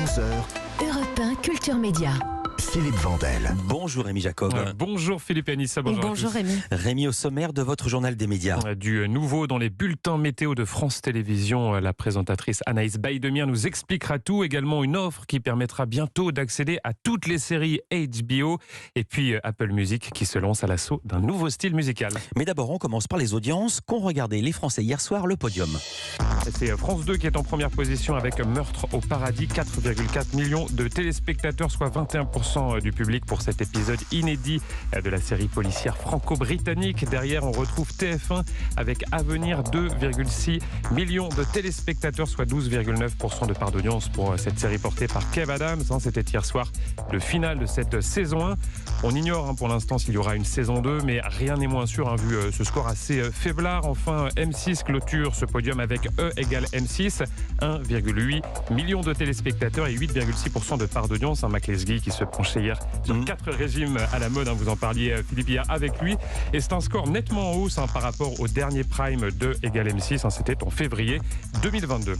11h, Europe 1 Culture Média. Philippe Vandel. Bonjour Rémi Jacob. Bonjour Philippe Anissa, bonjour à tous. Rémi. Rémi, au sommaire de votre journal des médias. Du nouveau dans les bulletins météo de France Télévisions, la présentatrice Anaïs Baïdemir nous expliquera tout. Également une offre qui permettra bientôt d'accéder à toutes les séries HBO. Et puis Apple Music qui se lance à l'assaut d'un nouveau style musical. Mais d'abord, on commence par les audiences qu'ont regardé les Français hier soir le podium. C'est France 2 qui est en première position avec Meurtre au paradis. 4,4 millions de téléspectateurs, soit 21% du public pour cet épisode inédit de la série policière franco-britannique. Derrière, on retrouve TF1 avec Avenir, 2,6 millions de téléspectateurs, soit 12,9% de part d'audience pour cette série portée par Kev Adams. C'était hier soir le final de cette saison 1. On ignore pour l'instant s'il y aura une saison 2, mais rien n'est moins sûr vu ce score assez faiblard. Enfin, M6 clôture ce podium avec E égale M6, 1,8 millions de téléspectateurs et 8,6% de part d'audience. Mac Lesguy qui se penchait hier sur 4 régimes à la mode, vous en parliez Philippe hier avec lui, et c'est un score nettement en hausse par rapport au dernier prime de égale M6, c'était en février 2022.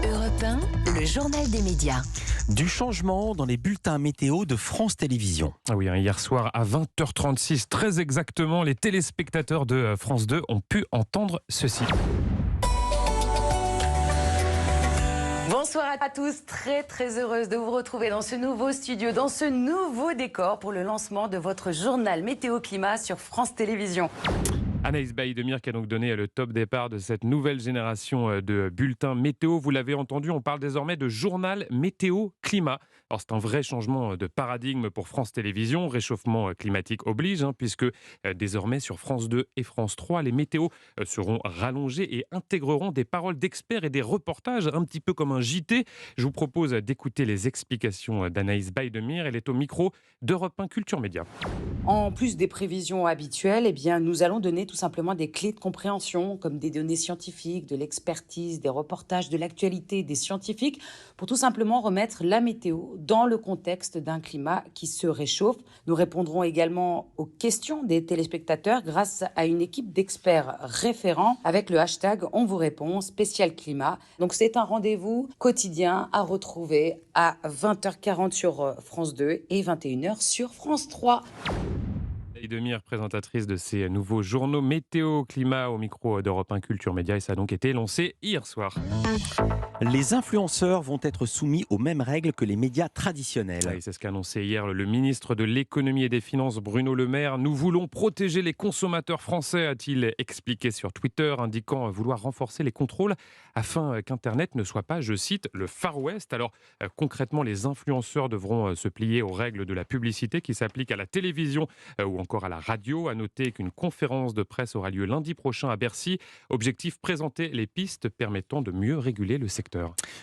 Europe 1, le journal des médias. Du changement dans les bulletins météo de France Télévisions. Ah oui, hier soir à 20h36, très exactement, les téléspectateurs de France 2 ont pu entendre ceci. Bonsoir à tous, très heureuse de vous retrouver dans ce nouveau studio, dans ce nouveau décor pour le lancement de votre journal Météo Climat sur France Télévisions. Anaïs Baïdemir qui a donc donné le top départ de cette nouvelle génération de bulletins météo. Vous l'avez entendu, on parle désormais de journal météo climat. Alors c'est un vrai changement de paradigme pour France Télévisions. Réchauffement climatique oblige, puisque désormais sur France 2 et France 3, les météos seront rallongés et intégreront des paroles d'experts et des reportages, un petit peu comme un JT. Je vous propose d'écouter les explications d'Anaïs Baïdemir. Elle est au micro d'Europe 1 Culture Média. En plus des prévisions habituelles, nous allons donner tout simplement des clés de compréhension, comme des données scientifiques, de l'expertise, des reportages, de l'actualité des scientifiques, pour tout simplement remettre la météo dans le contexte d'un climat qui se réchauffe. Nous répondrons également aux questions des téléspectateurs grâce à une équipe d'experts référents avec le hashtag On vous répond spécial climat. Donc c'est un rendez-vous quotidien à retrouver à 20h40 sur France 2 et 21h sur France 3. Baïdemir, présentatrice de ces nouveaux journaux météo climat au micro d'Europe 1 Culture Média, et ça a donc été lancé hier soir. Les influenceurs vont être soumis aux mêmes règles que les médias traditionnels. Oui, c'est ce qu'a annoncé hier le ministre de l'économie et des finances Bruno Le Maire. Nous voulons protéger les consommateurs français, a-t-il expliqué sur Twitter, indiquant vouloir renforcer les contrôles afin qu'Internet ne soit pas, je cite, le Far West. Alors concrètement, les influenceurs devront se plier aux règles de la publicité qui s'appliquent à la télévision ou encore à la radio. À noter qu'une conférence de presse aura lieu lundi prochain à Bercy. Objectif, présenter les pistes permettant de mieux réguler le secteur.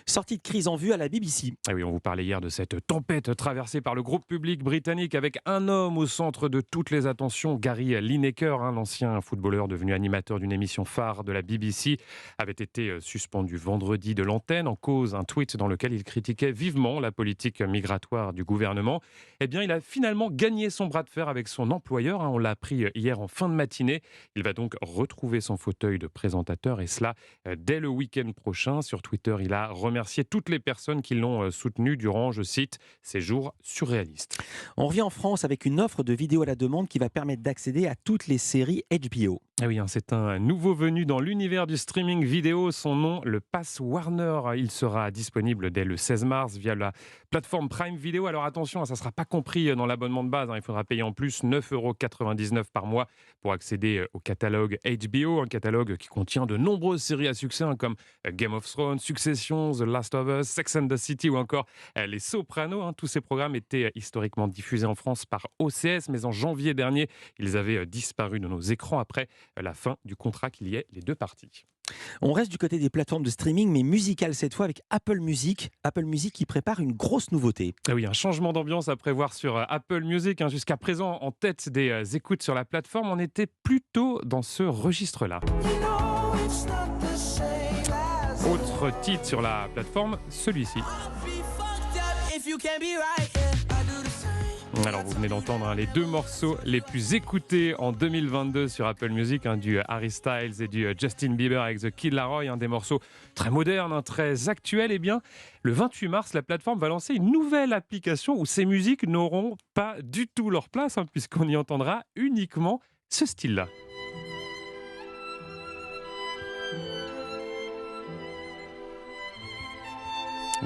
Sortie de crise en vue à la BBC. Ah oui, on vous parlait hier de cette tempête traversée par le groupe public britannique avec un homme au centre de toutes les attentions. Gary Lineker, l'ancien footballeur devenu animateur d'une émission phare de la BBC, avait été suspendu vendredi de l'antenne en cause un tweet dans lequel il critiquait vivement la politique migratoire du gouvernement. Eh bien, il a finalement gagné son bras de fer avec son employeur. On l'a appris hier en fin de matinée. Il va donc retrouver son fauteuil de présentateur et cela dès le week-end prochain. Sur Twitter, il a remercié toutes les personnes qui l'ont soutenu durant, je cite, ces jours surréalistes. On revient en France avec une offre de vidéo à la demande qui va permettre d'accéder à toutes les séries HBO. Ah oui, c'est un nouveau venu dans l'univers du streaming vidéo. Son nom, le Pass Warner. Il sera disponible dès le 16 mars via la plateforme Prime Video. Alors attention, ça ne sera pas compris dans l'abonnement de base. Il faudra payer en plus 9,99 € par mois pour accéder au catalogue HBO. Un catalogue qui contient de nombreuses séries à succès comme Game of Thrones, Succession, The Last of Us, Sex and the City ou encore Les Sopranos. Tous ces programmes étaient historiquement diffusés en France par OCS, mais en janvier dernier, ils avaient disparu de nos écrans après la fin du contrat qui liait les deux parties. On reste du côté des plateformes de streaming, mais musical cette fois avec Apple Music. Apple Music qui prépare une grosse nouveauté. Ah oui, un changement d'ambiance à prévoir sur Apple Music. Jusqu'à présent, en tête des écoutes sur la plateforme, on était plutôt dans ce registre-là. Autre titre sur la plateforme, celui-ci. Alors vous venez d'entendre les deux morceaux les plus écoutés en 2022 sur Apple Music, du Harry Styles et du Justin Bieber avec The Kid Laroi, des morceaux très modernes, très actuels. Eh bien, le 28 mars, la plateforme va lancer une nouvelle application où ces musiques n'auront pas du tout leur place, puisqu'on y entendra uniquement ce style-là.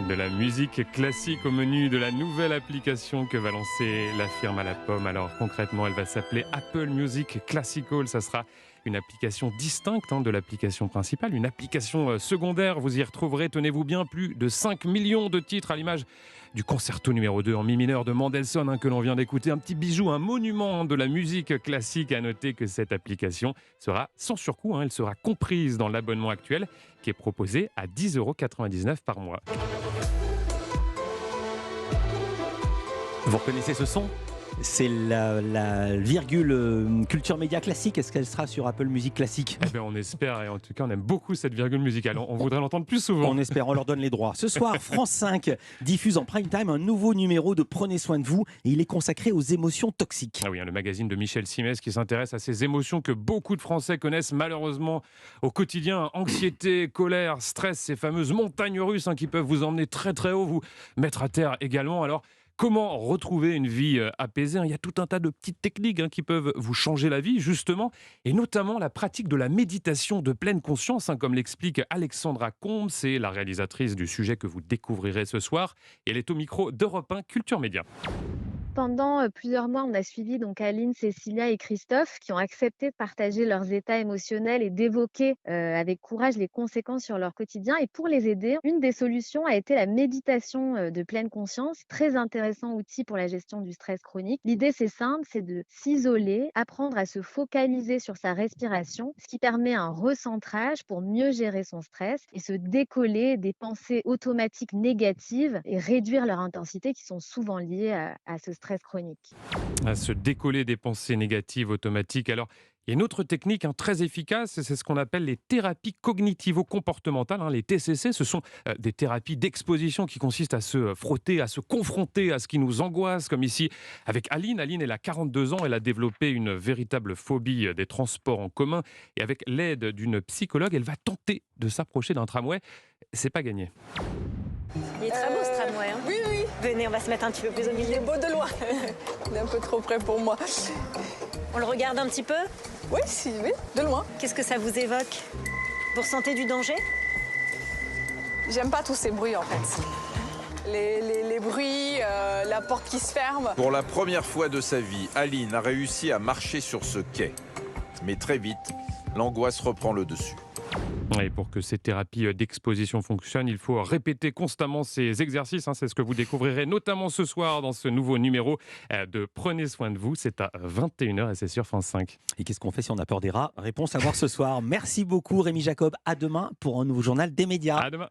De la musique classique au menu de la nouvelle application que va lancer la firme à la pomme. Alors concrètement, elle va s'appeler Apple Music Classical. Ça sera une application distincte de l'application principale, une application secondaire. Vous y retrouverez, tenez-vous bien, plus de 5 millions de titres à l'image du concerto numéro 2 en mi mineur de Mendelssohn que l'on vient d'écouter. Un petit bijou, un monument de la musique classique. À noter que cette application sera sans surcoût. Elle sera comprise dans l'abonnement actuel qui est proposé à 10,99 € par mois. Vous reconnaissez ce son ? C'est la virgule culture média classique. Est-ce qu'elle sera sur Apple Music classique ? Eh bien, on espère, et en tout cas, on aime beaucoup cette virgule musicale. On voudrait l'entendre plus souvent. On espère, on leur donne les droits. Ce soir, France 5 diffuse en prime time un nouveau numéro de Prenez soin de vous. Et il est consacré aux émotions toxiques. Ah oui, le magazine de Michel Simès qui s'intéresse à ces émotions que beaucoup de Français connaissent malheureusement au quotidien. Anxiété, colère, stress, ces fameuses montagnes russes qui peuvent vous emmener très très haut, vous mettre à terre également. Alors, comment retrouver une vie apaisée ? Il y a tout un tas de petites techniques qui peuvent vous changer la vie, justement, et notamment la pratique de la méditation de pleine conscience, comme l'explique Alexandra Combe, c'est la réalisatrice du sujet que vous découvrirez ce soir. Et elle est au micro d'Europe 1 Culture Média. Pendant plusieurs mois, on a suivi donc Aline, Cécilia et Christophe qui ont accepté de partager leurs états émotionnels et d'évoquer avec courage les conséquences sur leur quotidien. Et pour les aider, une des solutions a été la méditation de pleine conscience, très intéressant outil pour la gestion du stress chronique. L'idée, c'est simple, c'est de s'isoler, apprendre à se focaliser sur sa respiration, ce qui permet un recentrage pour mieux gérer son stress et se décoller des pensées automatiques négatives et réduire leur intensité qui sont souvent liées à ce stress chronique. À se décoller des pensées négatives automatiques. Alors, il y a une autre technique très efficace, c'est ce qu'on appelle les thérapies cognitivo-comportementales. Les TCC, ce sont des thérapies d'exposition qui consistent à se frotter, à se confronter à ce qui nous angoisse, comme ici avec Aline. Aline, elle a 42 ans, elle a développé une véritable phobie des transports en commun. Et avec l'aide d'une psychologue, elle va tenter de s'approcher d'un tramway. C'est pas gagné. Il est très beau ce tramway. Oui, oui. Venez, on va se mettre un petit peu plus au milieu. Il est beau de loin. Il est un peu trop près pour moi. On le regarde un petit peu ? Oui, oui, de loin. Qu'est-ce que ça vous évoque ? Vous ressentez du danger ? J'aime pas tous ces bruits en fait. Les bruits, la porte qui se ferme. Pour la première fois de sa vie, Aline a réussi à marcher sur ce quai. Mais très vite, l'angoisse reprend le dessus. Et pour que ces thérapies d'exposition fonctionnent, il faut répéter constamment ces exercices. C'est ce que vous découvrirez notamment ce soir dans ce nouveau numéro de Prenez soin de vous. C'est à 21h et c'est sur France 5. Et qu'est-ce qu'on fait si on a peur des rats ? Réponse à voir ce soir. Merci beaucoup Rémi Jacob. À demain pour un nouveau journal des médias. À demain.